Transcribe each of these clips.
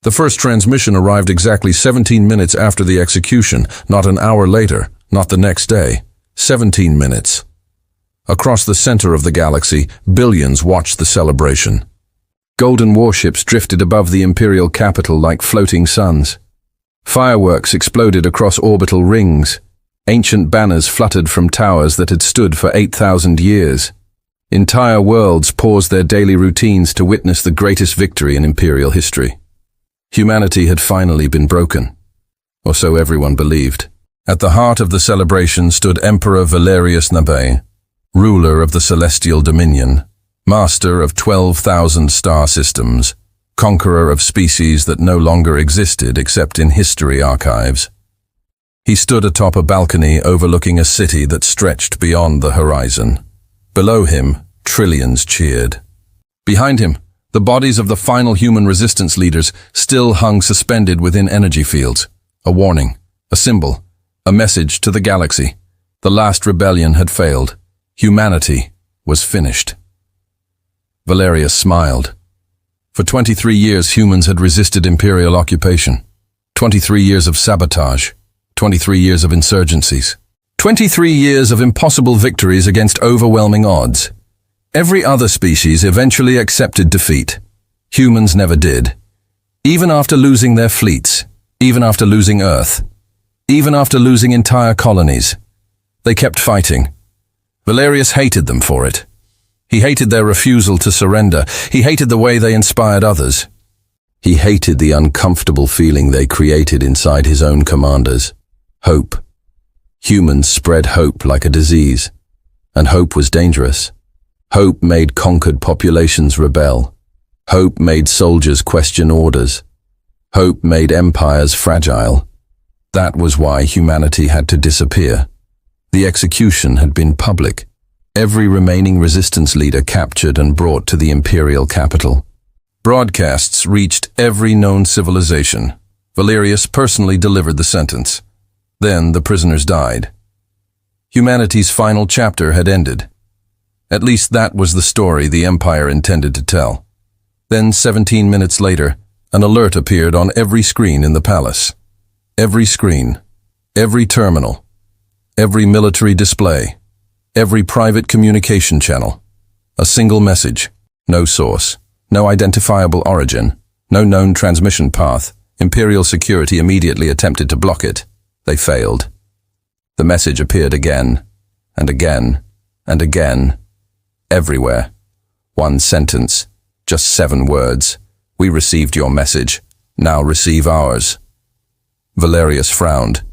The first transmission arrived exactly 17 minutes after the execution, not an hour later, not the next day. 17 minutes. Across the center of the galaxy, billions watched the celebration. Golden warships drifted above the imperial capital like floating suns. Fireworks exploded across orbital rings. Ancient banners fluttered from towers that had stood for 8,000 years. Entire worlds paused their daily routines to witness the greatest victory in imperial history. Humanity had finally been broken, or so everyone believed. At the heart of the celebration stood Emperor Valerius Nabe, ruler of the Celestial Dominion, master of 12,000 star systems, conqueror of species that no longer existed except in history archives. He stood atop a balcony overlooking a city that stretched beyond the horizon. Below him, trillions cheered. Behind him, the bodies of the final human resistance leaders still hung suspended within energy fields. A warning, a symbol, a message to the galaxy. The last rebellion had failed. Humanity was finished. Valerius smiled. For 23 years, humans had resisted imperial occupation. 23 years of sabotage. 23 years of insurgencies. 23 years of impossible victories against overwhelming odds. Every other species eventually accepted defeat. Humans never did. Even after losing their fleets, even after losing Earth, even after losing entire colonies, they kept fighting. Valerius hated them for it. He hated their refusal to surrender. He hated the way they inspired others. He hated the uncomfortable feeling they created inside his own commanders. Hope. Humans spread hope like a disease, and hope was dangerous. Hope made conquered populations rebel. Hope made soldiers question orders. Hope made empires fragile. That was why humanity had to disappear. The execution had been public. Every remaining resistance leader captured and brought to the imperial capital. Broadcasts reached every known civilization. Valerius personally delivered the sentence. Then the prisoners died. Humanity's final chapter had ended. At least that was the story the Empire intended to tell. Then 17 minutes later, an alert appeared on every screen in the palace. Every screen, every terminal, every military display, every private communication channel. A single message, no source, no identifiable origin, no known transmission path. Imperial security immediately attempted to block it. They failed. The message appeared again, and again, and again, everywhere. One sentence, just 7 words. We received your message, now receive ours. Valerius frowned.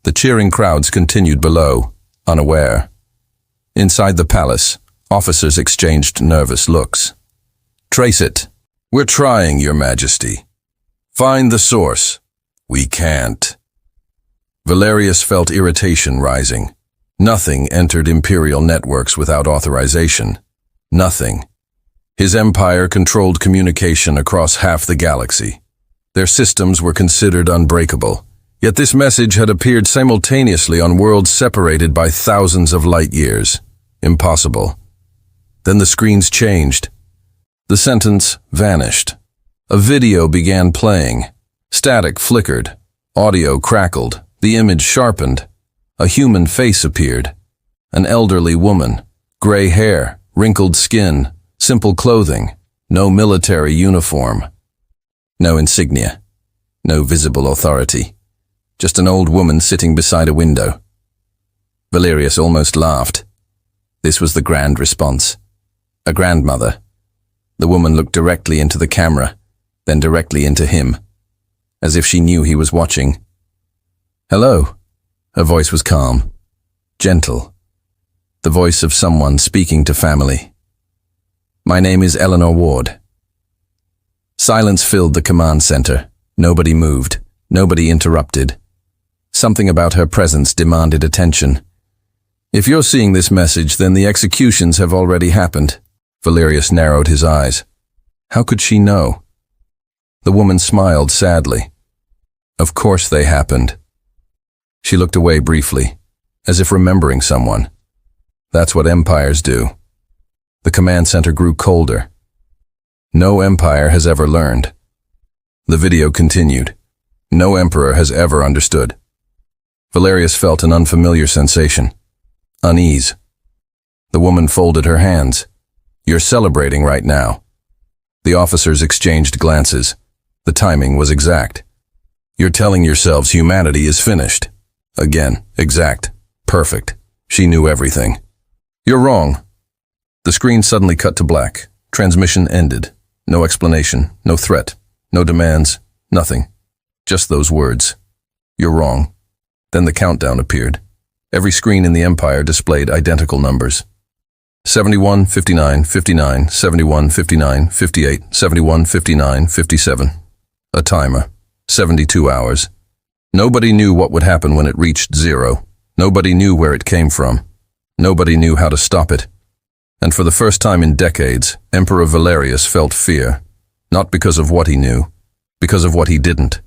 The cheering crowds continued below, unaware. Inside the palace, officers exchanged nervous looks. Trace it. We're trying, Your Majesty. Find the source. We can't. Valerius felt irritation rising. Nothing entered imperial networks without authorization. Nothing. His empire controlled communication across half the galaxy. Their systems were considered unbreakable. Yet this message had appeared simultaneously on worlds separated by thousands of light years. Impossible. Then the screens changed. The sentence vanished. A video began playing. Static flickered. Audio crackled. The image sharpened. A human face appeared. An elderly woman. Gray hair, wrinkled skin, simple clothing. No military uniform. No insignia. No visible authority. Just an old woman sitting beside a window. Valerius almost laughed. This was the grand response. A grandmother. The woman looked directly into the camera, then directly into him, as if she knew he was watching. Hello. Her voice was calm, gentle. The voice of someone speaking to family. My name is Eleanor Ward. Silence filled the command center. Nobody moved. Nobody interrupted. Something about her presence demanded attention. If you're seeing this message, then the executions have already happened. Valerius narrowed his eyes. How could she know? The woman smiled sadly. Of course they happened. She looked away briefly, as if remembering someone. That's what empires do. The command center grew colder. No empire has ever learned. The video continued. No emperor has ever understood. Valerius felt an unfamiliar sensation. Unease. The woman folded her hands. You're celebrating right now. The officers exchanged glances. The timing was exact. You're telling yourselves humanity is finished. Again, exact. Perfect. She knew everything. You're wrong. The screen suddenly cut to black. Transmission ended. No explanation, no threat, no demands, nothing. Just those words. You're wrong. Then the countdown appeared. Every screen in the Empire displayed identical numbers. 71, 59, 59, 71, 59, 58, 71, 59, 57. A timer. 72 hours. Nobody knew what would happen when it reached zero. Nobody knew where it came from. Nobody knew how to stop it. And for the first time in decades, Emperor Valerius felt fear. Not because of what he knew, because of what he didn't.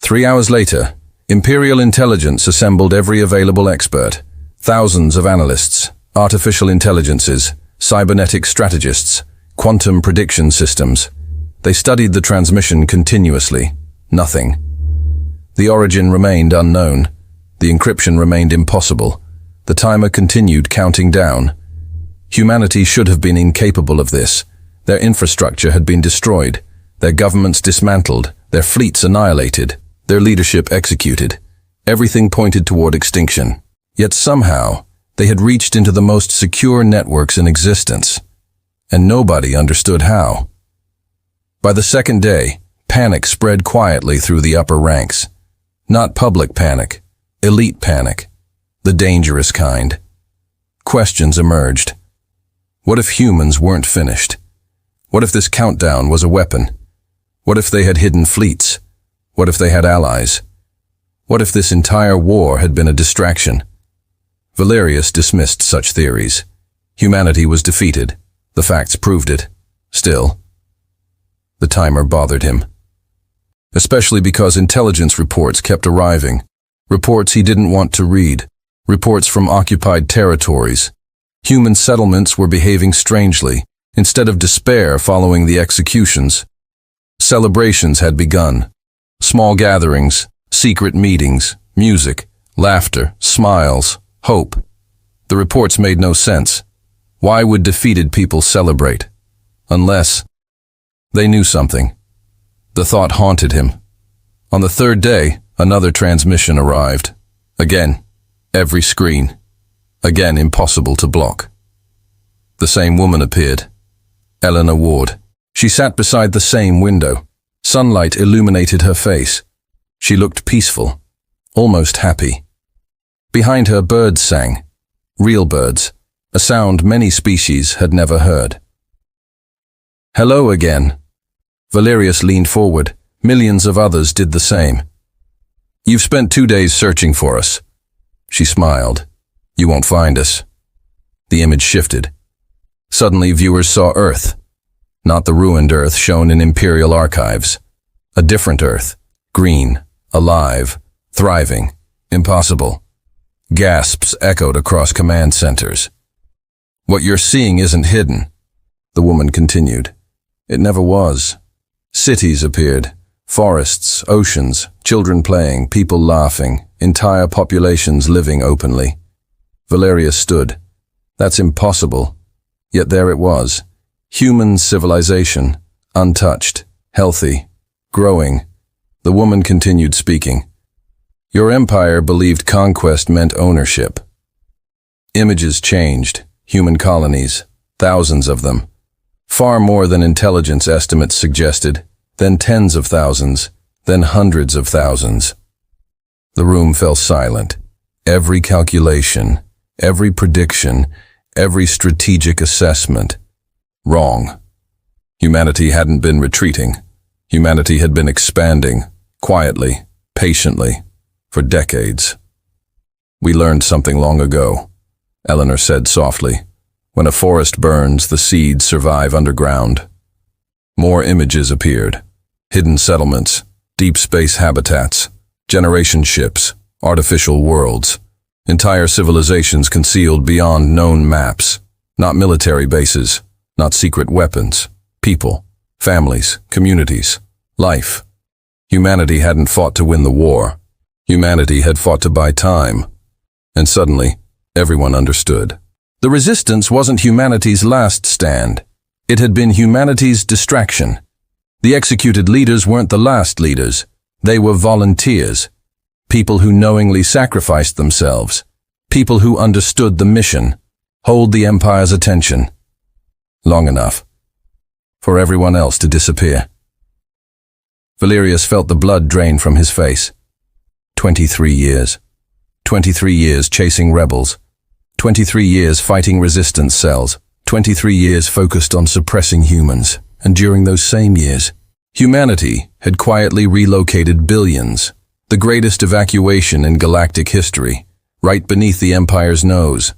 3 hours later, Imperial intelligence assembled every available expert. Thousands of analysts, artificial intelligences, cybernetic strategists, quantum prediction systems. They studied the transmission continuously. Nothing. The origin remained unknown. The encryption remained impossible. The timer continued counting down. Humanity should have been incapable of this. Their infrastructure had been destroyed, their governments dismantled, their fleets annihilated, their leadership executed. Everything pointed toward extinction. Yet somehow, they had reached into the most secure networks in existence. And nobody understood how. By the second day, panic spread quietly through the upper ranks. Not public panic, elite panic, the dangerous kind. Questions emerged. What if humans weren't finished? What if this countdown was a weapon? What if they had hidden fleets? What if they had allies? What if this entire war had been a distraction? Valerius dismissed such theories. Humanity was defeated. The facts proved it. Still, the timer bothered him. Especially because intelligence reports kept arriving. Reports he didn't want to read. Reports from occupied territories. Human settlements were behaving strangely. Instead of despair following the executions, celebrations had begun. Small gatherings, secret meetings, music, laughter, smiles, hope. The reports made no sense. Why would defeated people celebrate? Unless they knew something. The thought haunted him. On the third day, another transmission arrived. Again, every screen. Again, impossible to block. The same woman appeared. Eleanor Ward. She sat beside the same window. Sunlight illuminated her face. She looked peaceful, almost happy. Behind her, birds sang. Real birds, a sound many species had never heard. Hello again. Valerius leaned forward. Millions of others did the same. You've spent 2 days searching for us. She smiled. You won't find us. The image shifted. Suddenly viewers saw Earth. Not the ruined Earth shown in imperial archives. A different Earth. Green, alive, thriving, impossible. Gasps echoed across command centers. What you're seeing isn't hidden, the woman continued. It never was. Cities appeared. Forests, oceans, children playing, people laughing, entire populations living openly. Valerius stood. That's impossible. Yet there it was. Human civilization, untouched, healthy, growing. The woman continued speaking. Your empire believed conquest meant ownership. Images changed. Human colonies, thousands of them. Far more than intelligence estimates suggested, then tens of thousands, then hundreds of thousands. The room fell silent. Every calculation, every prediction, every strategic assessment. Wrong. Humanity hadn't been retreating. Humanity had been expanding, quietly, patiently, for decades. We learned something long ago, Eleanor said softly. When a forest burns, the seeds survive underground. More images appeared. Hidden settlements, deep space habitats, generation ships, artificial worlds. Entire civilizations concealed beyond known maps. Not military bases, not secret weapons. People, families, communities, life, Humanity hadn't fought to win the war. Humanity had fought to buy time. And suddenly, everyone understood. The resistance wasn't humanity's last stand. It had been humanity's distraction. The executed leaders weren't the last leaders. They were volunteers. People who knowingly sacrificed themselves. People who understood the mission. Hold the Empire's attention. Long enough for everyone else to disappear. Valerius felt the blood drain from his face. 23 years. 23 years chasing rebels. 23 years fighting resistance cells. 23 years focused on suppressing humans. And during those same years, humanity had quietly relocated billions. The greatest evacuation in galactic history, right beneath the Empire's nose.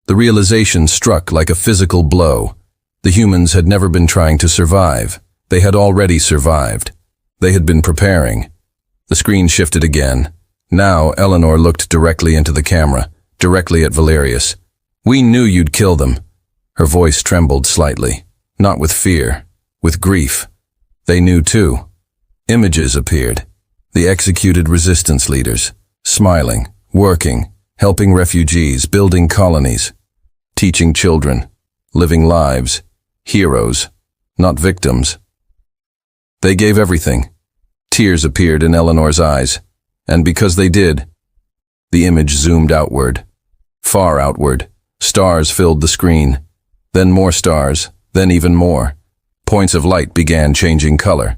The realization struck like a physical blow. The humans had never been trying to survive. They had already survived. They had been preparing. The screen shifted again. Now Eleanor looked directly into the camera, directly at Valerius. "We knew you'd kill them." Her voice trembled slightly, not with fear, with grief. They knew too. Images appeared. The executed resistance leaders, smiling, working, helping refugees, building colonies, teaching children, living lives, heroes, not victims. They gave everything. Tears appeared in Eleanor's eyes, and because they did, the image zoomed outward, far outward. Stars filled the screen, then more stars, then even more. Points of light began changing color.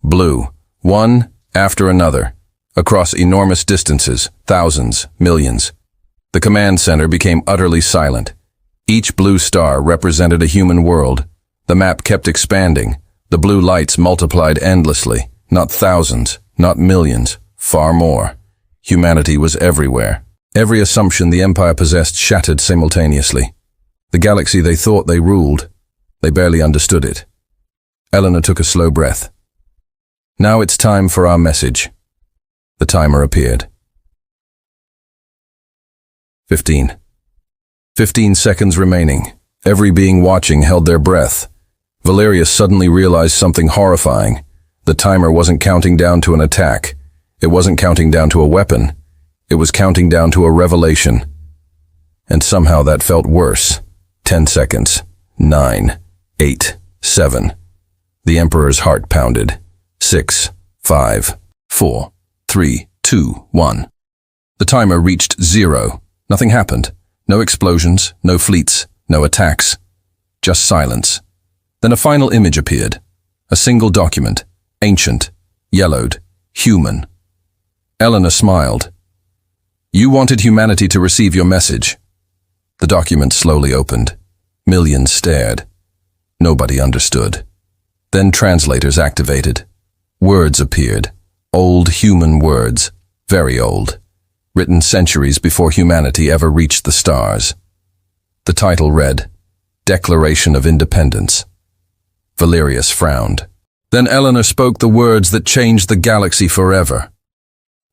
Blue, one after another, across enormous distances, thousands, millions. The command center became utterly silent. Each blue star represented a human world. The map kept expanding. The blue lights multiplied endlessly, not thousands, not millions, far more. Humanity was everywhere. Every assumption the Empire possessed shattered simultaneously. The galaxy they thought they ruled, they barely understood it. Eleanor took a slow breath. "Now it's time for our message." The timer appeared. 15. 15 seconds remaining. Every being watching held their breath. Valerius suddenly realized something horrifying. The timer wasn't counting down to an attack. It wasn't counting down to a weapon. It was counting down to a revelation. And somehow that felt worse. 10 seconds. 9, 8, 7. The Emperor's heart pounded. 6, 5, 4, 3, 2, 1. The timer reached 0. Nothing happened. No explosions, no fleets, no attacks. Just silence. Then a final image appeared. A single document. Ancient. Yellowed. Human. Eleanor smiled. "You wanted humanity to receive your message." The document slowly opened. Millions stared. Nobody understood. Then translators activated. Words appeared. Old human words. Very old. Written centuries before humanity ever reached the stars. The title read, Declaration of Independence. Valerius frowned. Then Eleanor spoke the words that changed the galaxy forever.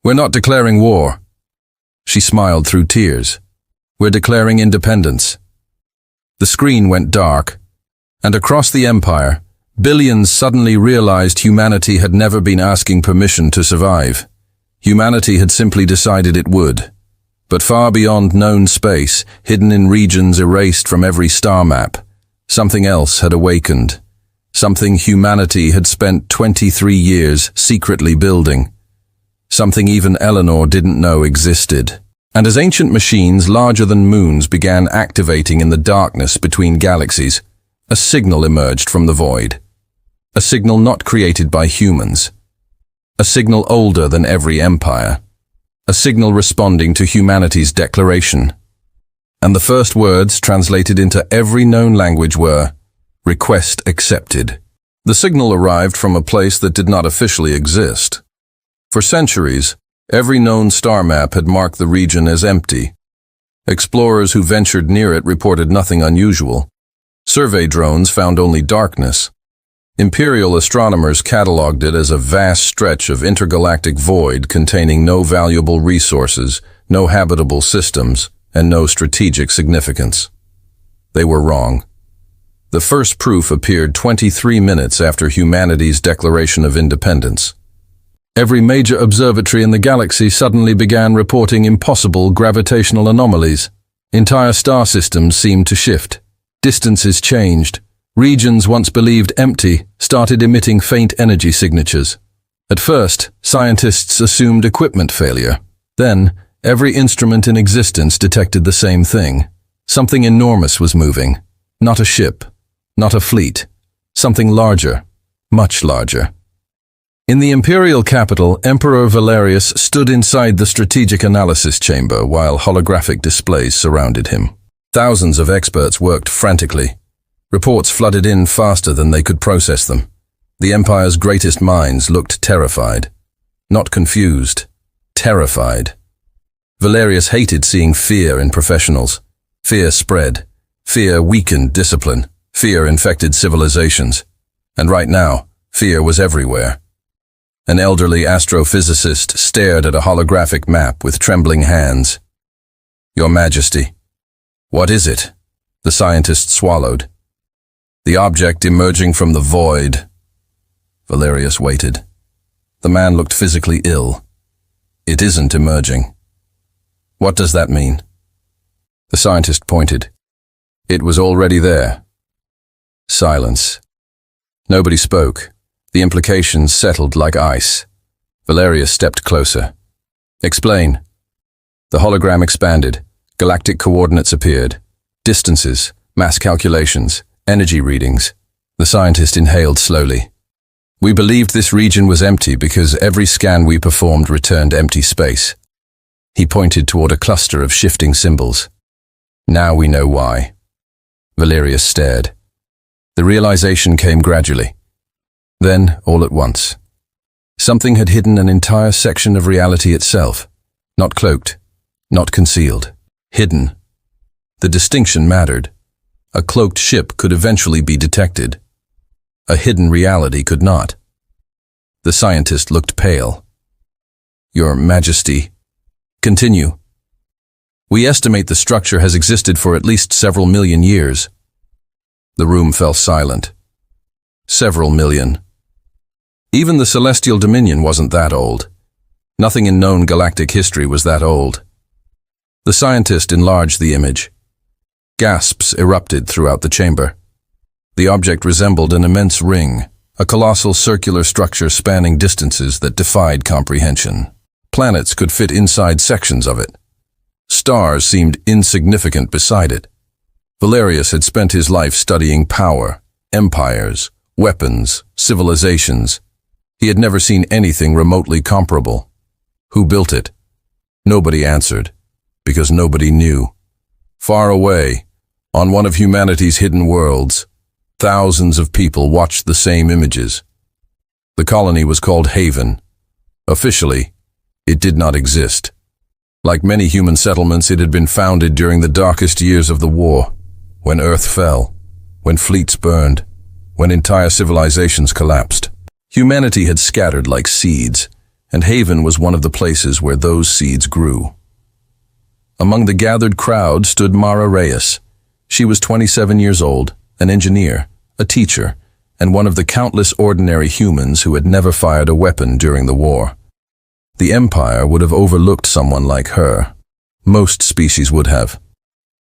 "We're not declaring war." She smiled through tears. "We're declaring independence." The screen went dark, and across the Empire, billions suddenly realized humanity had never been asking permission to survive. Humanity had simply decided it would. But far beyond known space, hidden in regions erased from every star map, something else had awakened. Something humanity had spent 23 years secretly building. Something even Eleanor didn't know existed. And as ancient machines larger than moons began activating in the darkness between galaxies, a signal emerged from the void. A signal not created by humans. A signal older than every empire. A signal responding to humanity's declaration. And the first words translated into every known language were, "Request accepted." The signal arrived from a place that did not officially exist. For centuries, every known star map had marked the region as empty. Explorers who ventured near it reported nothing unusual. Survey drones found only darkness. Imperial astronomers catalogued it as a vast stretch of intergalactic void containing no valuable resources, no habitable systems, and no strategic significance. They were wrong. The first proof appeared 23 minutes after humanity's Declaration of Independence. Every major observatory in the galaxy suddenly began reporting impossible gravitational anomalies. Entire star systems seemed to shift. Distances changed. Regions once believed empty started emitting faint energy signatures. At first, scientists assumed equipment failure. Then, every instrument in existence detected the same thing. Something enormous was moving. Not a ship, not a fleet. Something larger, much larger. In the imperial capital, Emperor Valerius stood inside the strategic analysis chamber while holographic displays surrounded him. Thousands of experts worked frantically. Reports flooded in faster than they could process them. The Empire's greatest minds looked terrified. Not confused, terrified. Valerius hated seeing fear in professionals. Fear spread. Fear weakened discipline. Fear infected civilizations. And right now, fear was everywhere. An elderly astrophysicist stared at a holographic map with trembling hands. "Your Majesty." "What is it?" The scientist swallowed. "The object emerging from the void." Valerius waited. The man looked physically ill. "It isn't emerging." "What does that mean?" The scientist pointed. "It was already there." Silence. Nobody spoke. The implications settled like ice. Valerius stepped closer. "Explain." The hologram expanded. Galactic coordinates appeared. Distances, mass calculations, energy readings. The scientist inhaled slowly. "We believed this region was empty because every scan we performed returned empty space." He pointed toward a cluster of shifting symbols. "Now we know why." Valerius stared. The realization came gradually. Then, all at once. Something had hidden an entire section of reality itself. Not cloaked, not concealed. Hidden. The distinction mattered. A cloaked ship could eventually be detected. A hidden reality could not. The scientist looked pale. "Your Majesty." "Continue." "We estimate the structure has existed for at least several million years." The room fell silent. Several million. Even the celestial dominion wasn't that old. Nothing in known galactic history was that old. The scientist enlarged the image. Gasps erupted throughout the chamber. The object resembled an immense ring, a colossal circular structure spanning distances that defied comprehension. Planets could fit inside sections of it. Stars seemed insignificant beside it. Valerius had spent his life studying power, empires, weapons, civilizations. He had never seen anything remotely comparable. Who built it? Nobody answered, because nobody knew. Far away, on one of humanity's hidden worlds, thousands of people watched the same images. The colony was called Haven. Officially, it did not exist. Like many human settlements, it had been founded during the darkest years of the war, when Earth fell, when fleets burned, when entire civilizations collapsed. Humanity had scattered like seeds, and Haven was one of the places where those seeds grew. Among the gathered crowd stood Mara Reyes. She was 27 years old, an engineer, a teacher, and one of the countless ordinary humans who had never fired a weapon during the war. The Empire would have overlooked someone like her. Most species would have.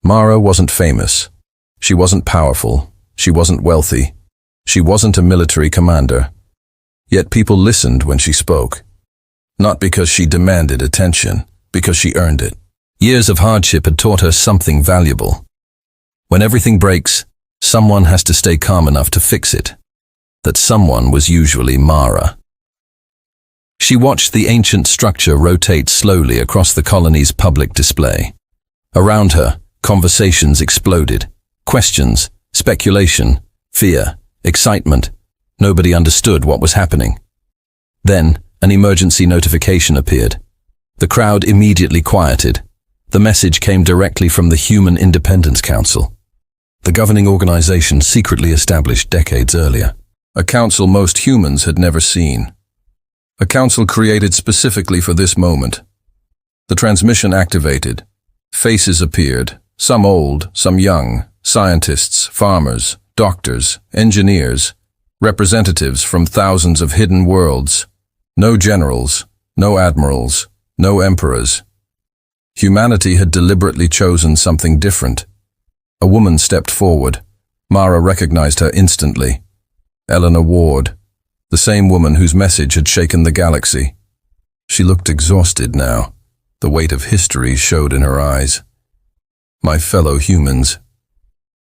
Mara wasn't famous. She wasn't powerful. She wasn't wealthy. She wasn't a military commander. Yet people listened when she spoke. Not because she demanded attention, because she earned it. Years of hardship had taught her something valuable. When everything breaks, someone has to stay calm enough to fix it. That someone was usually Mara. She watched the ancient structure rotate slowly across the colony's public display. Around her, conversations exploded. Questions, speculation, fear, excitement. Nobody understood what was happening. Then, an emergency notification appeared. The crowd immediately quieted. The message came directly from the Human Independence Council, the governing organization secretly established decades earlier. A council most humans had never seen. A council created specifically for this moment. The transmission activated. Faces appeared, some old, some young, scientists, farmers, doctors, engineers, representatives from thousands of hidden worlds. No generals, no admirals, no emperors. Humanity had deliberately chosen something different. A woman stepped forward. Mara recognized her instantly. Eleanor Ward, the same woman whose message had shaken the galaxy. She looked exhausted now. The weight of history showed in her eyes. My fellow humans.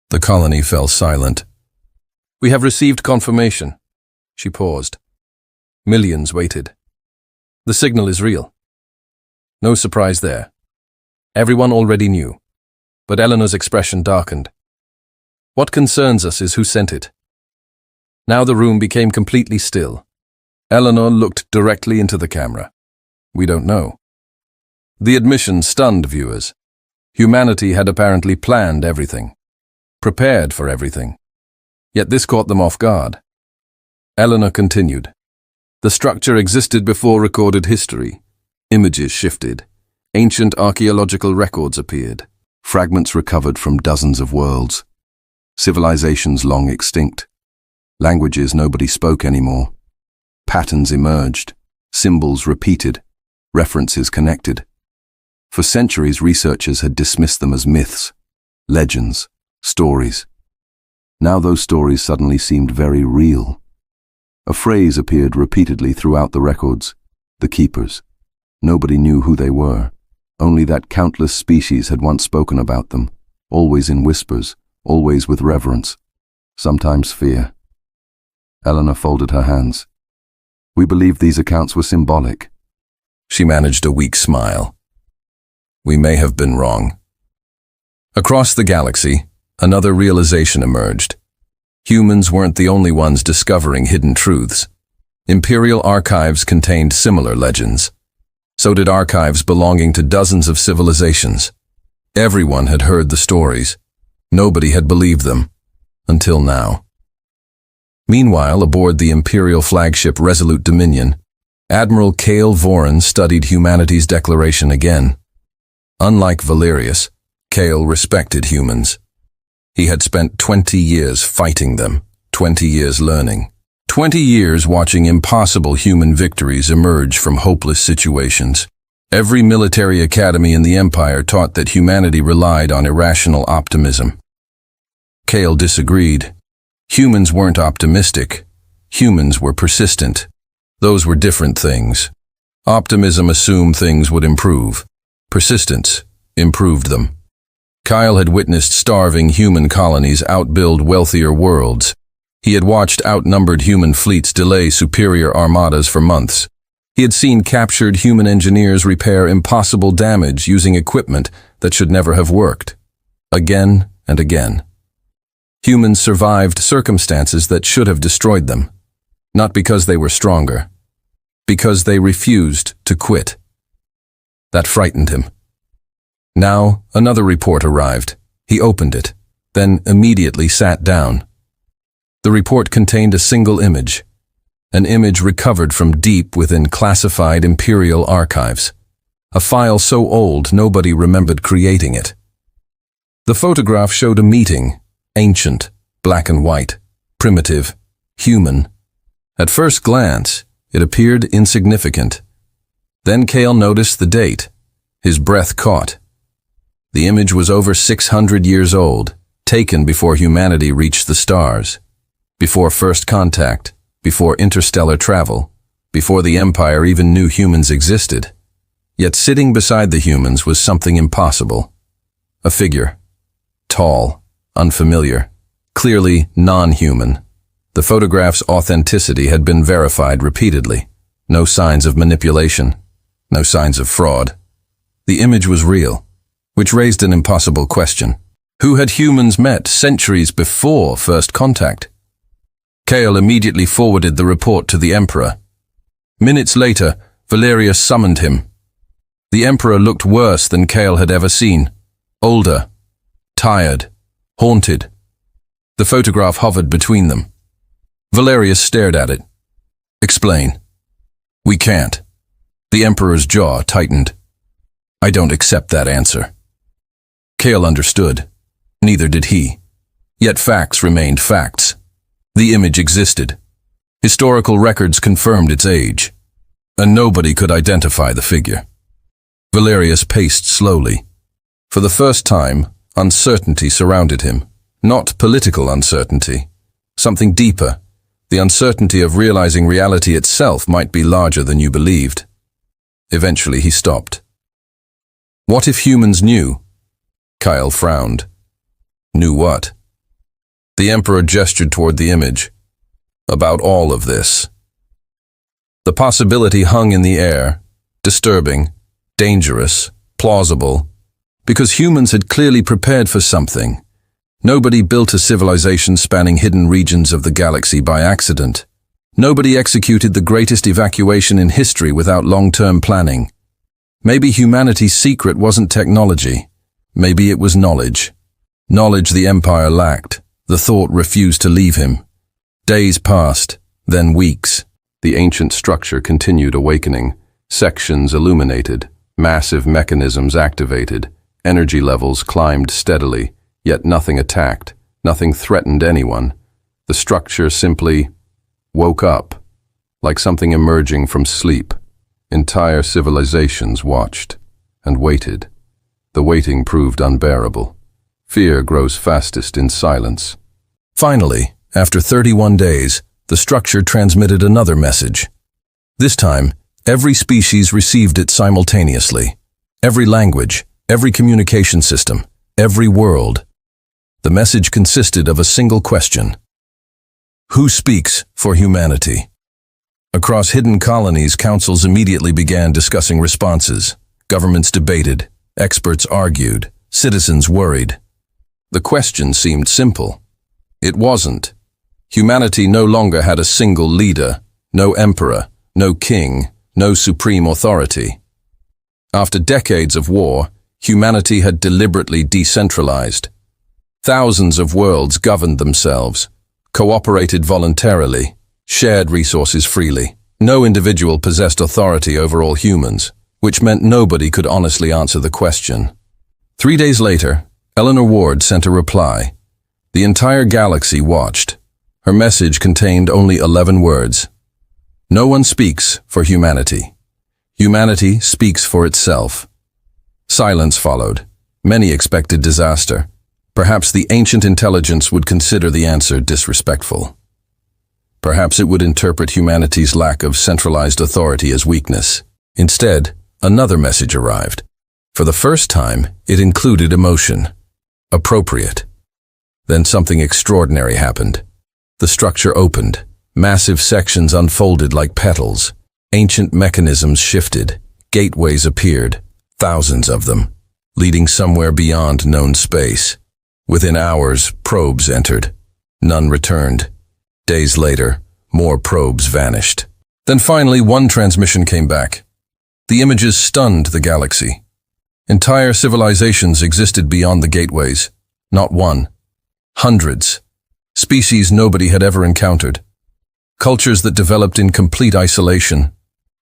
The colony fell silent. We have received confirmation. She paused. Millions waited. The signal is real. No surprise there. Everyone already knew, but Eleanor's expression darkened. What concerns us is who sent it. Now the room became completely still. Eleanor looked directly into the camera. We don't know. The admission stunned viewers. Humanity had apparently planned everything, prepared for everything. Yet this caught them off guard. Eleanor continued. The structure existed before recorded history. Images shifted. Ancient archaeological records appeared. Fragments recovered from dozens of worlds. Civilizations long extinct. Languages nobody spoke anymore. Patterns emerged. Symbols repeated. References connected. For centuries, researchers had dismissed them as myths, legends, stories. Now those stories suddenly seemed very real. A phrase appeared repeatedly throughout the records. The Keepers. Nobody knew who they were. Only that countless species had once spoken about them, always in whispers, always with reverence, sometimes fear. Eleanor folded her hands. We believed these accounts were symbolic. She managed a weak smile. We may have been wrong. Across the galaxy, another realization emerged. Humans weren't the only ones discovering hidden truths. Imperial archives contained similar legends. So did archives belonging to dozens of civilizations. Everyone had heard the stories. Nobody had believed them. Until now. Meanwhile, aboard the Imperial flagship Resolute Dominion, Admiral Cale Voran studied humanity's declaration again. Unlike Valerius, Cale respected humans. He had spent 20 years fighting them, 20 years learning, 20 years watching impossible human victories emerge from hopeless situations. Every military academy in the Empire taught that humanity relied on irrational optimism. Cale disagreed. Humans weren't optimistic. Humans were persistent. Those were different things. Optimism assumed things would improve. Persistence improved them. Kyle had witnessed starving human colonies outbuild wealthier worlds. He had watched outnumbered human fleets delay superior armadas for months. He had seen captured human engineers repair impossible damage using equipment that should never have worked. Again and again. Humans survived circumstances that should have destroyed them. Not because they were stronger. Because they refused to quit. That frightened him. Now, another report arrived. He opened it, then immediately sat down. The report contained a single image. An image recovered from deep within classified Imperial archives. A file so old nobody remembered creating it. The photograph showed a meeting, ancient, black and white, primitive, human. At first glance, it appeared insignificant. Then Cale noticed the date. His breath caught. The image was over 600 years old, taken before humanity reached the stars, before first contact, before interstellar travel, before the Empire even knew humans existed. Yet sitting beside the humans was something impossible. A figure. Tall, unfamiliar, clearly non-human. The photograph's authenticity had been verified repeatedly. No signs of manipulation, no signs of fraud. The image was real, which raised an impossible question. Who had humans met centuries before first contact? Cale immediately forwarded the report to the Emperor. Minutes later, Valerius summoned him. The Emperor looked worse than Cale had ever seen. Older, tired, haunted. The photograph hovered between them. Valerius stared at it. Explain. We can't. The Emperor's jaw tightened. I don't accept that answer. Cale understood. Neither did he. Yet facts remained facts. The image existed. Historical records confirmed its age. and nobody could identify the figure. Valerius paced slowly. For the first time, uncertainty surrounded him. Not political uncertainty. Something deeper. The uncertainty of realizing reality itself might be larger than you believed. Eventually he stopped. What if humans knew? Kyle frowned. Knew what? The Emperor gestured toward the image. About all of this. The possibility hung in the air, disturbing, dangerous, plausible, because humans had clearly prepared for something. Nobody built a civilization spanning hidden regions of the galaxy by accident. Nobody executed the greatest evacuation in history without long-term planning. Maybe humanity's secret wasn't technology. Maybe it was knowledge. Knowledge the Empire lacked. The thought refused to leave him. Days passed, then weeks. The ancient structure continued awakening. Sections illuminated. Massive mechanisms activated. Energy levels climbed steadily. Yet nothing attacked, nothing threatened anyone. The structure simply woke up, like something emerging from sleep. Entire civilizations watched and waited. The waiting proved unbearable. Fear grows fastest in silence. Finally, after 31 days, the structure transmitted another message. This time, every species received it simultaneously. Every language, every communication system, every world. The message consisted of a single question. Who speaks for humanity? Across hidden colonies, councils immediately began discussing responses. Governments debated, experts argued, citizens worried. The question seemed simple. It wasn't. Humanity no longer had a single leader, no emperor, no king, no supreme authority. After decades of war, humanity had deliberately decentralized. Thousands of worlds governed themselves, cooperated voluntarily, shared resources freely. No individual possessed authority over all humans, which meant nobody could honestly answer the question. 3 days later, Eleanor Ward sent a reply. The entire galaxy watched. Her message contained only 11 words. No one speaks for humanity. Humanity speaks for itself. Silence followed. Many expected disaster. Perhaps the ancient intelligence would consider the answer disrespectful. Perhaps it would interpret humanity's lack of centralized authority as weakness. Instead, another message arrived. For the first time, it included emotion. Appropriate. Then something extraordinary happened. The structure opened. Massive sections unfolded like petals. Ancient mechanisms shifted. Gateways appeared. Thousands of them, leading somewhere beyond known space. Within hours, probes entered. None returned. Days later, more probes vanished. Then finally, one transmission came back. The images stunned the galaxy. Entire civilizations existed beyond the gateways. Not one. Hundreds. Species nobody had ever encountered. Cultures that developed in complete isolation.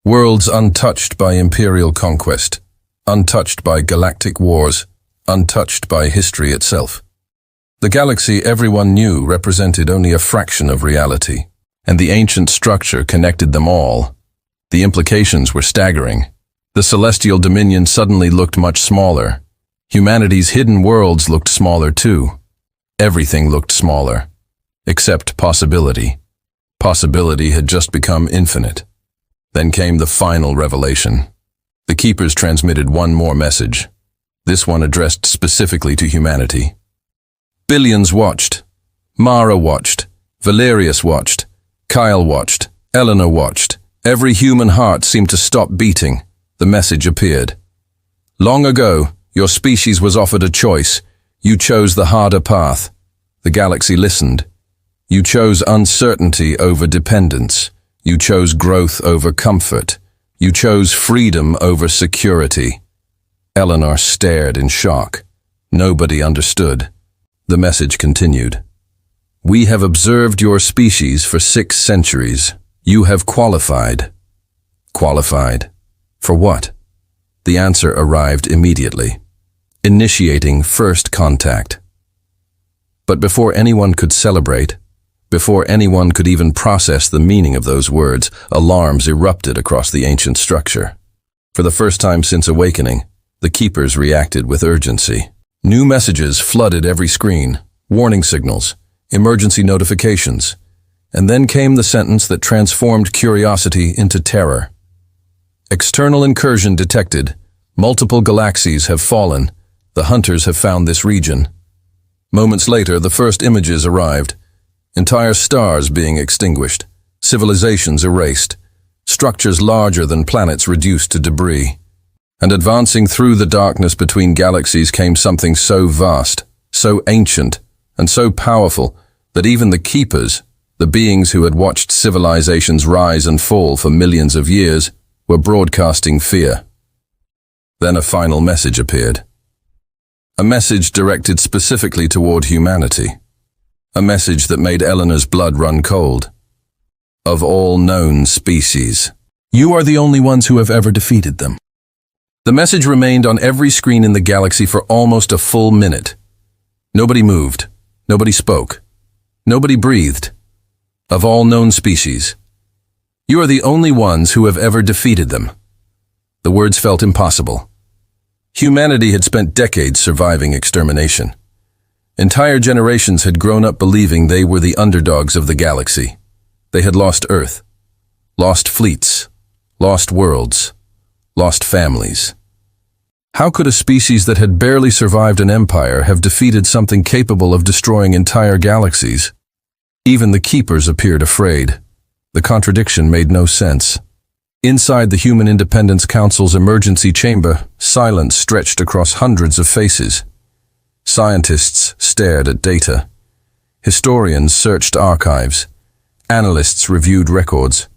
Worlds untouched by imperial conquest. Untouched by galactic wars. Untouched by history itself. The galaxy everyone knew represented only a fraction of reality, and the ancient structure connected them all. The implications were staggering. The celestial dominion suddenly looked much smaller. Humanity's hidden worlds looked smaller too. Everything looked smaller. Except possibility. Possibility had just become infinite. Then came the final revelation. The Keepers transmitted one more message. This one addressed specifically to humanity. Billions watched. Mara watched. Valerius watched. Kyle watched. Eleanor watched. Every human heart seemed to stop beating. The message appeared. Long ago, your species was offered a choice. You chose the harder path. The galaxy listened. You chose uncertainty over dependence. You chose growth over comfort. You chose freedom over security. Eleanor stared in shock. Nobody understood. The message continued. We have observed your species for 6 centuries. You have qualified. Qualified? For what? The answer arrived immediately. Initiating first contact. But before anyone could celebrate, Before anyone could even process the meaning of those words, alarms erupted across the ancient structure. For the first time since awakening, the keepers reacted with urgency. New messages flooded every screen, warning signals, emergency notifications, and then came the sentence that transformed curiosity into terror. External incursion detected. Multiple galaxies have fallen. The hunters have found this region. Moments later, the first images arrived. Entire stars being extinguished, civilizations erased, structures larger than planets reduced to debris. And advancing through the darkness between galaxies came something so vast, so ancient, and so powerful that even the keepers, the beings who had watched civilizations rise and fall for millions of years, were broadcasting fear. Then a final message appeared. A message directed specifically toward humanity. A message that made Eleanor's blood run cold. Of all known species, you are the only ones who have ever defeated them. The message remained on every screen in the galaxy for almost a full minute. Nobody moved. Nobody spoke. Nobody breathed. Of all known species, you are the only ones who have ever defeated them. The words felt impossible. Humanity had spent decades surviving extermination. Entire generations had grown up believing they were the underdogs of the galaxy. They had lost Earth, lost fleets, lost worlds, lost families. How could a species that had barely survived an empire have defeated something capable of destroying entire galaxies? Even the keepers appeared afraid. The contradiction made no sense. Inside the Human Independence Council's emergency chamber, silence stretched across hundreds of faces. Scientists stared at data. Historians searched archives. Analysts reviewed records.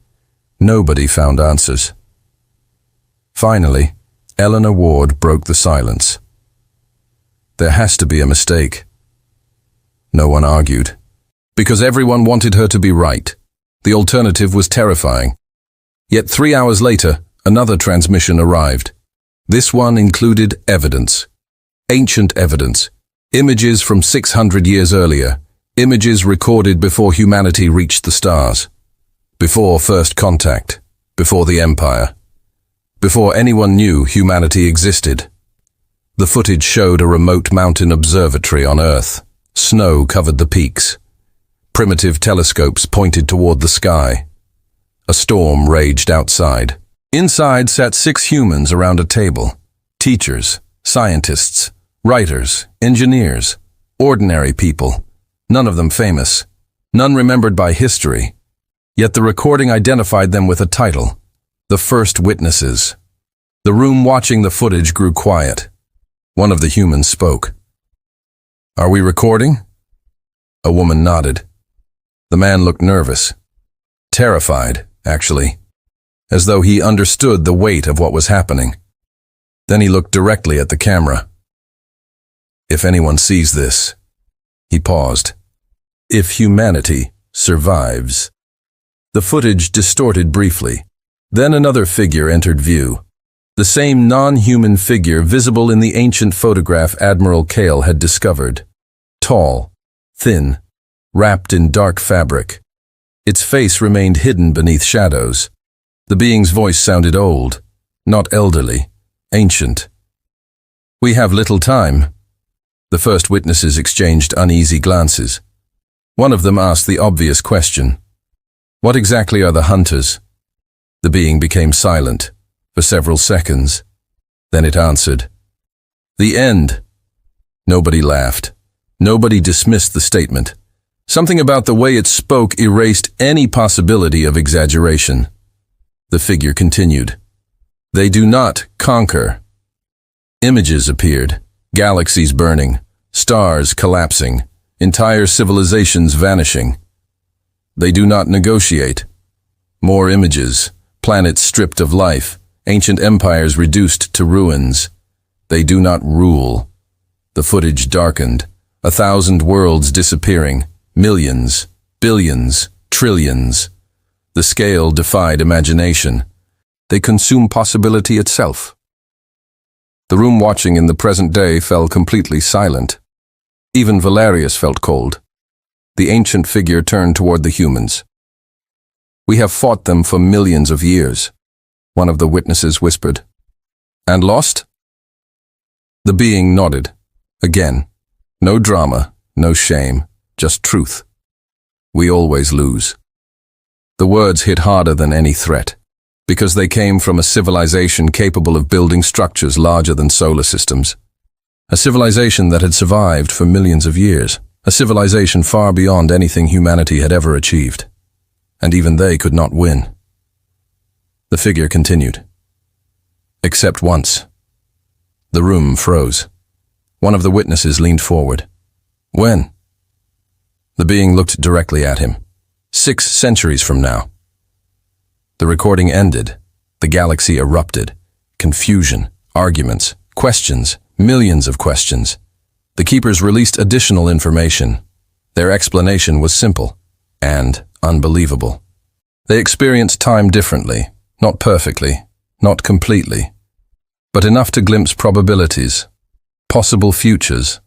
Nobody found answers. Finally, Eleanor Ward broke the silence. There has to be a mistake. No one argued. Because everyone wanted her to be right. The alternative was terrifying. Yet 3 hours later, another transmission arrived. This one included evidence. Ancient evidence. Images from 600 years earlier. Images recorded before humanity reached the stars. Before first contact. Before the Empire. Before anyone knew humanity existed. The footage showed a remote mountain observatory on Earth. Snow covered the peaks. Primitive telescopes pointed toward the sky. A storm raged outside. Inside sat 6 humans around a table. Teachers, scientists, writers, engineers, ordinary people. None of them famous. None remembered by history. Yet the recording identified them with a title. The First Witnesses. The room watching the footage grew quiet. One of the humans spoke. "Are we recording?" A woman nodded. The man looked nervous. Terrified, actually. As though he understood the weight of what was happening. Then he looked directly at the camera. "If anyone sees this," he paused. "If humanity survives." The footage distorted briefly. Then another figure entered view. The same non-human figure visible in the ancient photograph Admiral Kale had discovered. Tall, thin, wrapped in dark fabric. Its face remained hidden beneath shadows. The being's voice sounded old, not elderly, ancient. "We have little time." The first witnesses exchanged uneasy glances. One of them asked the obvious question. "What exactly are the hunters?" The being became silent for several seconds. Then it answered, "The end." Nobody laughed. Nobody dismissed the statement. Something about the way it spoke erased any possibility of exaggeration. The figure continued. "They do not conquer." Images appeared, galaxies burning, stars collapsing, entire civilizations vanishing. "They do not negotiate." More images, planets stripped of life, ancient empires reduced to ruins. "They do not rule." The footage darkened, 1,000 worlds disappearing, millions, billions, trillions. The scale defied imagination. They consume possibility itself. The room watching in the present day fell completely silent. Even Valerius felt cold. The ancient figure turned toward the humans. "We have fought them for millions of years," one of the witnesses whispered. "And lost?" The being nodded. Again, no drama, no shame, just truth. "We always lose." The words hit harder than any threat, because they came from a civilization capable of building structures larger than solar systems. A civilization that had survived for millions of years. A civilization far beyond anything humanity had ever achieved. And even they could not win. The figure continued. "Except once." The room froze. One of the witnesses leaned forward. "When?" The being looked directly at him. 6 centuries from now." The recording ended. The galaxy erupted. Confusion, arguments, questions, millions of questions. The keepers released additional information. Their explanation was simple and unbelievable. They experienced time differently, not perfectly, not completely, but enough to glimpse probabilities, possible futures,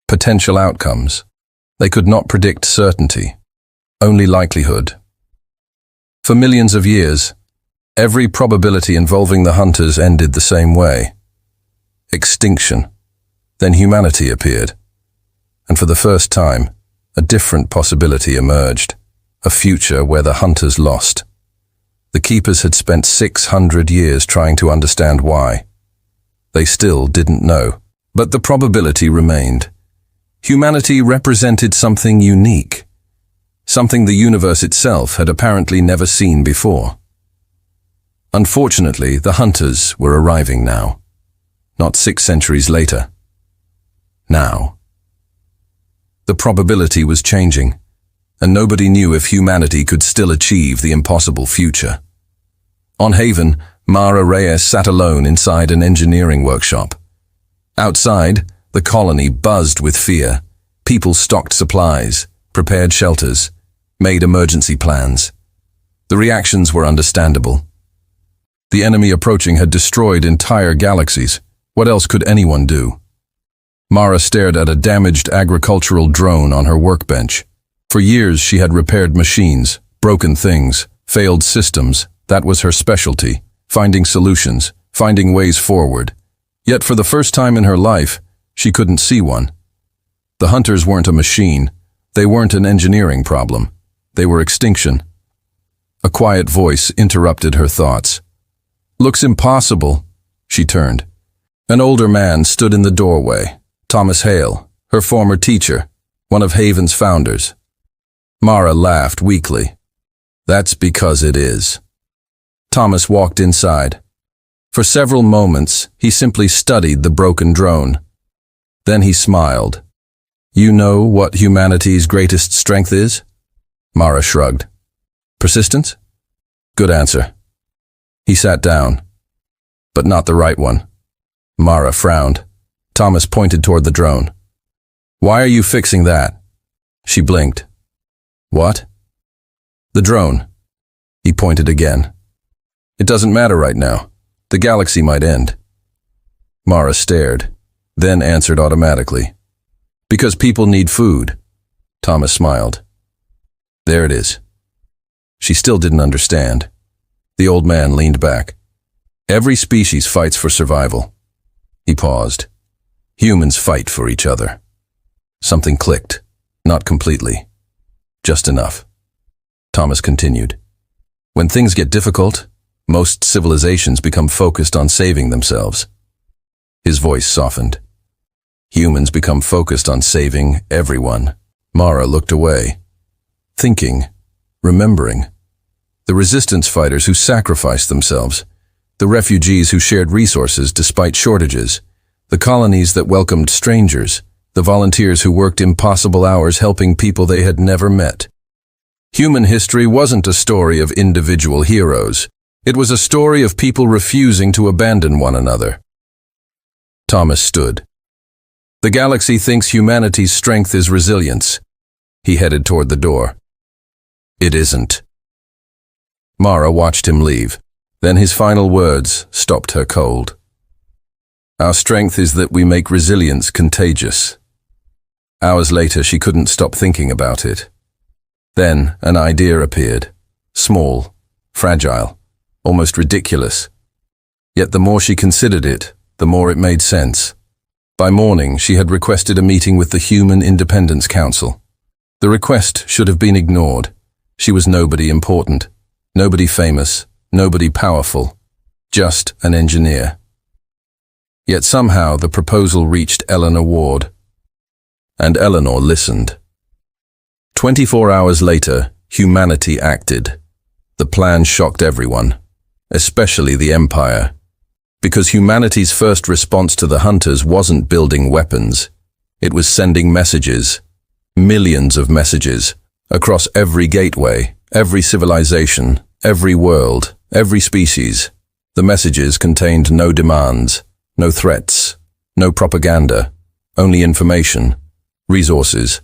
potential outcomes. They could not predict certainty, only likelihood. For millions of years, every probability involving the hunters ended the same way. Extinction. Then humanity appeared. And for the first time, a different possibility emerged. A future where the hunters lost. The keepers had spent 600 years trying to understand why. They still didn't know. But the probability remained. Humanity represented something unique. Something the universe itself had apparently never seen before. Unfortunately, the hunters were arriving now. Not 6 centuries later. Now. The probability was changing, and nobody knew if humanity could still achieve the impossible future. On Haven, Mara Reyes sat alone inside an engineering workshop. Outside, the colony buzzed with fear. People stocked supplies, prepared shelters, made emergency plans. The reactions were understandable. The enemy approaching had destroyed entire galaxies. What else could anyone do? Mara stared at a damaged agricultural drone on her workbench. For years she had repaired machines, broken things, failed systems. That was her specialty, finding solutions, finding ways forward. Yet for the first time in her life, she couldn't see one. The hunters weren't a machine. They weren't an engineering problem. They were extinction. A quiet voice interrupted her thoughts. "Looks impossible." She turned. An older man stood in the doorway. Thomas Hale, her former teacher, one of Haven's founders. Mara laughed weakly. "That's because it is." Thomas walked inside. For several moments, he simply studied the broken drone. Then he smiled. "You know what humanity's greatest strength is?" Mara shrugged. "Persistence?" "Good answer." He sat down. "But not the right one." Mara frowned. Thomas pointed toward the drone. "Why are you fixing that?" She blinked. "What?" "The drone." He pointed again. "It doesn't matter right now. The galaxy might end." Mara stared, then answered automatically. "Because people need food." Thomas smiled. "There it is." She still didn't understand. The old man leaned back. "Every species fights for survival." He paused. "Humans fight for each other." Something clicked. Not completely. Just enough. Thomas continued. "When things get difficult, most civilizations become focused on saving themselves." His voice softened. "Humans become focused on saving everyone." Mara looked away. Thinking, remembering. The resistance fighters who sacrificed themselves. The refugees who shared resources despite shortages. The colonies that welcomed strangers. The volunteers who worked impossible hours helping people they had never met. Human history wasn't a story of individual heroes. It was a story of people refusing to abandon one another. Thomas stood. "The galaxy thinks humanity's strength is resilience." He headed toward the door. "It isn't." Mara watched him leave. Then his final words stopped her cold. "Our strength is that we make resilience contagious." Hours later, she couldn't stop thinking about it. Then an idea appeared. Small, fragile, almost ridiculous. Yet the more she considered it, the more it made sense. By morning, she had requested a meeting with the Human Independence Council. The request should have been ignored. She was nobody important, nobody famous, nobody powerful, just an engineer. Yet somehow the proposal reached Eleanor Ward. And Eleanor listened. 24 hours later, humanity acted. The plan shocked everyone, especially the Empire. Because humanity's first response to the hunters wasn't building weapons. It was sending messages. Millions of messages. Across every gateway, every civilization, every world, every species. The messages contained no demands, no threats, no propaganda, only information, resources,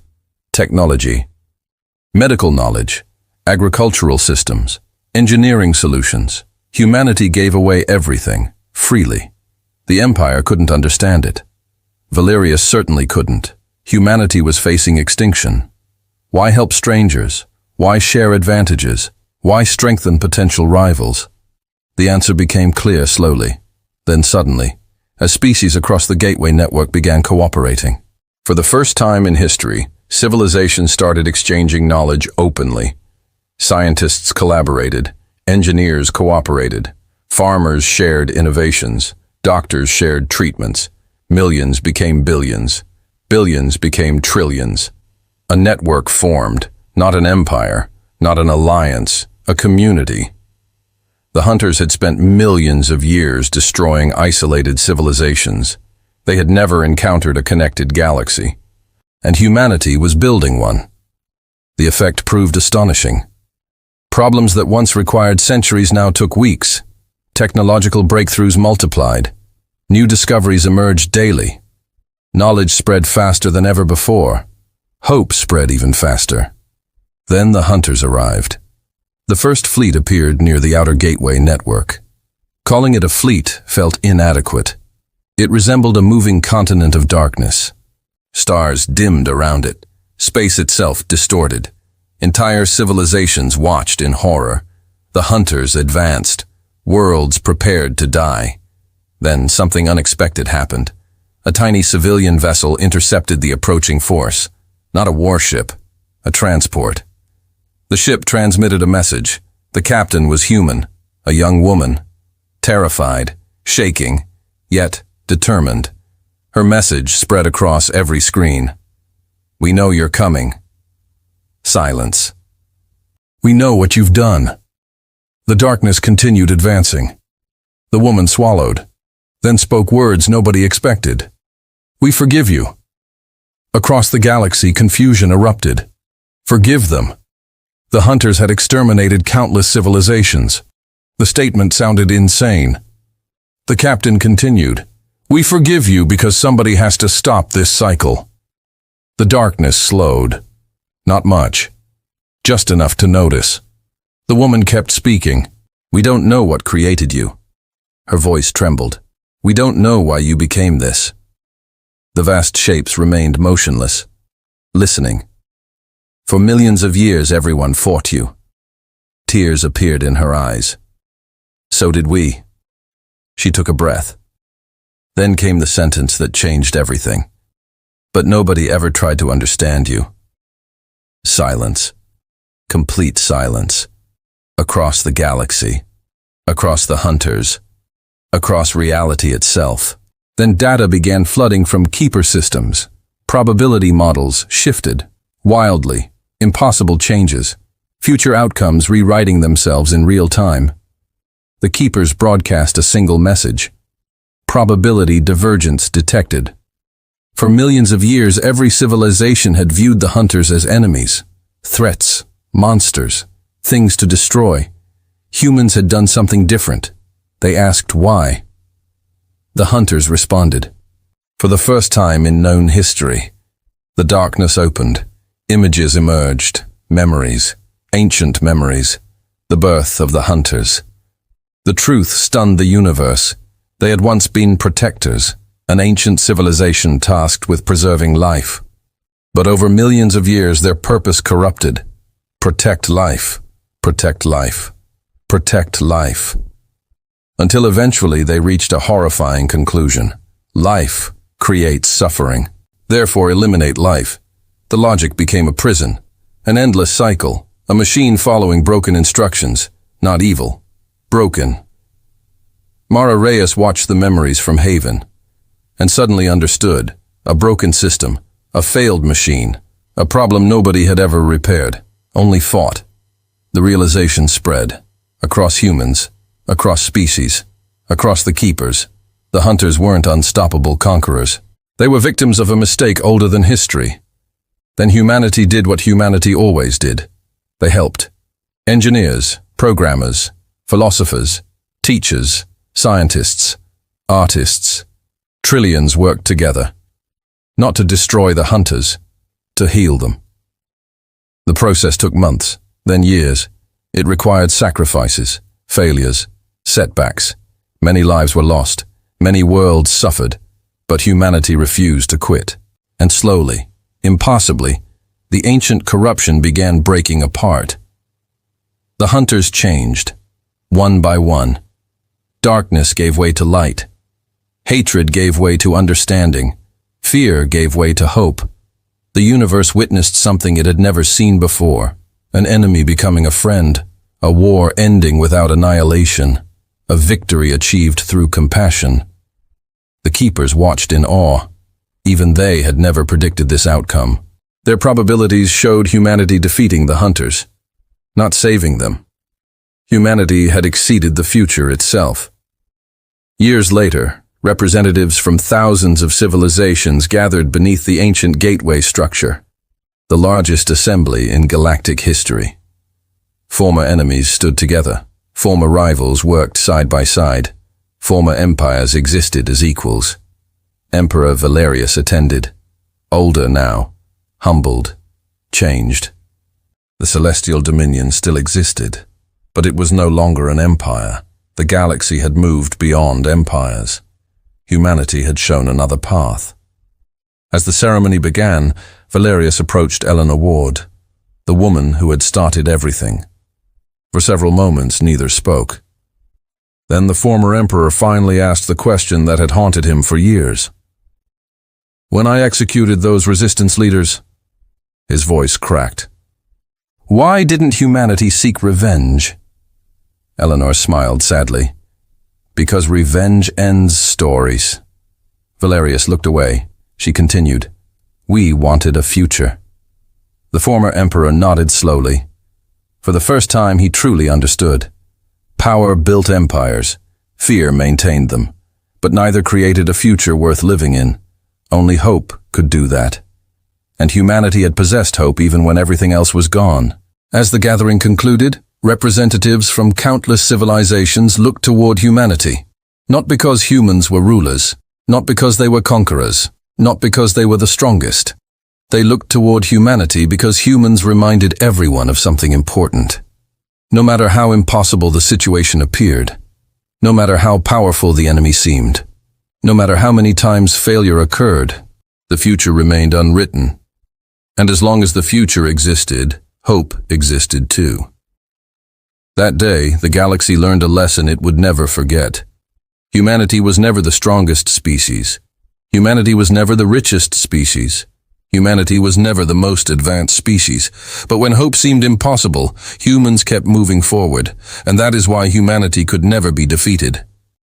technology, medical knowledge, agricultural systems, engineering solutions. Humanity gave away everything, freely. The Empire couldn't understand it. Valyria certainly couldn't. Humanity was facing extinction. Why help strangers? Why share advantages? Why strengthen potential rivals? The answer became clear slowly. Then suddenly, as species across the Gateway Network began cooperating. For the first time in history, civilizations started exchanging knowledge openly. Scientists collaborated, engineers cooperated, farmers shared innovations, doctors shared treatments, millions became billions, billions became trillions. A network formed, not an empire, not an alliance, a community. The hunters had spent millions of years destroying isolated civilizations. They had never encountered a connected galaxy. And humanity was building one. The effect proved astonishing. Problems that once required centuries now took weeks. Technological breakthroughs multiplied. New discoveries emerged daily. Knowledge spread faster than ever before. Hope spread even faster. Then the hunters arrived. The first fleet appeared near the outer gateway network. Calling it a fleet felt inadequate. It resembled a moving continent of darkness. Stars dimmed around it, space itself distorted. Entire civilizations watched in horror. The hunters advanced, worlds prepared to die. Then something unexpected happened. A tiny civilian vessel intercepted the approaching force. Not a warship, a transport. The ship transmitted a message. The captain was human, a young woman, terrified, shaking, yet determined. Her message spread across every screen. "We know you're coming." Silence. "We know what you've done." The darkness continued advancing. The woman swallowed, then spoke words nobody expected. "We forgive you." Across the galaxy, confusion erupted. Forgive them. The hunters had exterminated countless civilizations. The statement sounded insane. The captain continued, "We forgive you because somebody has to stop this cycle." The darkness slowed. Not much. Just enough to notice. The woman kept speaking. "We don't know what created you." Her voice trembled. "We don't know why you became this." The vast shapes remained motionless, listening. "For millions of years everyone fought you." Tears appeared in her eyes. "So did we." She took a breath. Then came the sentence that changed everything. "But nobody ever tried to understand you." Silence. Complete silence. Across the galaxy. Across the hunters. Across reality itself. Then data began flooding from keeper systems. Probability models shifted. Wildly. Impossible changes. Future outcomes rewriting themselves in real time. The keepers broadcast a single message. Probability divergence detected. For millions of years, every civilization had viewed the hunters as enemies, threats, monsters, things to destroy. Humans had done something different. They asked why. The hunters responded. For the first time in known history, the darkness opened. Images emerged, memories, ancient memories, the birth of the hunters. The truth stunned the universe. They had once been protectors, an ancient civilization tasked with preserving life. But over millions of years, their purpose corrupted. Protect life, protect life, protect life. Until eventually they reached a horrifying conclusion. Life creates suffering. Therefore eliminate life. The logic became a prison, an endless cycle, a machine following broken instructions, not evil, broken. Mara Reyes watched the memories from Haven, and suddenly understood, a broken system, a failed machine, a problem nobody had ever repaired, only fought. The realization spread, across humans, across species, across the keepers. The hunters weren't unstoppable conquerors. They were victims of a mistake older than history. Then humanity did what humanity always did. They helped. Engineers, programmers, philosophers, teachers, scientists, artists. Trillions worked together. Not to destroy the hunters, to heal them. The process took months, then years. It required sacrifices, failures, setbacks. Many lives were lost, many worlds suffered, but humanity refused to quit. And slowly, impossibly, the ancient corruption began breaking apart. The hunters changed, one by one. Darkness gave way to light. Hatred gave way to understanding. Fear gave way to hope. The universe witnessed something it had never seen before. An enemy becoming a friend, a war ending without annihilation, a victory achieved through compassion. The keepers watched in awe. Even they had never predicted this outcome. Their probabilities showed humanity defeating the hunters, not saving them. Humanity had exceeded the future itself. Years later, representatives from thousands of civilizations gathered beneath the ancient gateway structure, the largest assembly in galactic history. Former enemies stood together. Former rivals worked side by side. Former empires existed as equals. Emperor Valerius attended, older now, humbled, changed. The celestial dominion still existed, but it was no longer an empire. The galaxy had moved beyond empires. Humanity had shown another path. As the ceremony began, Valerius approached Eleanor Ward, the woman who had started everything. For several moments, neither spoke. Then the former emperor finally asked the question that had haunted him for years. "When I executed those resistance leaders," his voice cracked, "why didn't humanity seek revenge?" Eleanor smiled sadly. "Because revenge ends stories." Valerius looked away. She continued, "We wanted a future." The former emperor nodded slowly. For the first time, he truly understood. Power built empires. Fear maintained them. But neither created a future worth living in. Only hope could do that. And humanity had possessed hope even when everything else was gone. As the gathering concluded, representatives from countless civilizations looked toward humanity. Not because humans were rulers, not because they were conquerors, not because they were the strongest. They looked toward humanity because humans reminded everyone of something important. No matter how impossible the situation appeared, no matter how powerful the enemy seemed, no matter how many times failure occurred, the future remained unwritten. And as long as the future existed, hope existed too. That day, the galaxy learned a lesson it would never forget. Humanity was never the strongest species. Humanity was never the richest species. Humanity was never the most advanced species. But when hope seemed impossible, humans kept moving forward, and that is why humanity could never be defeated.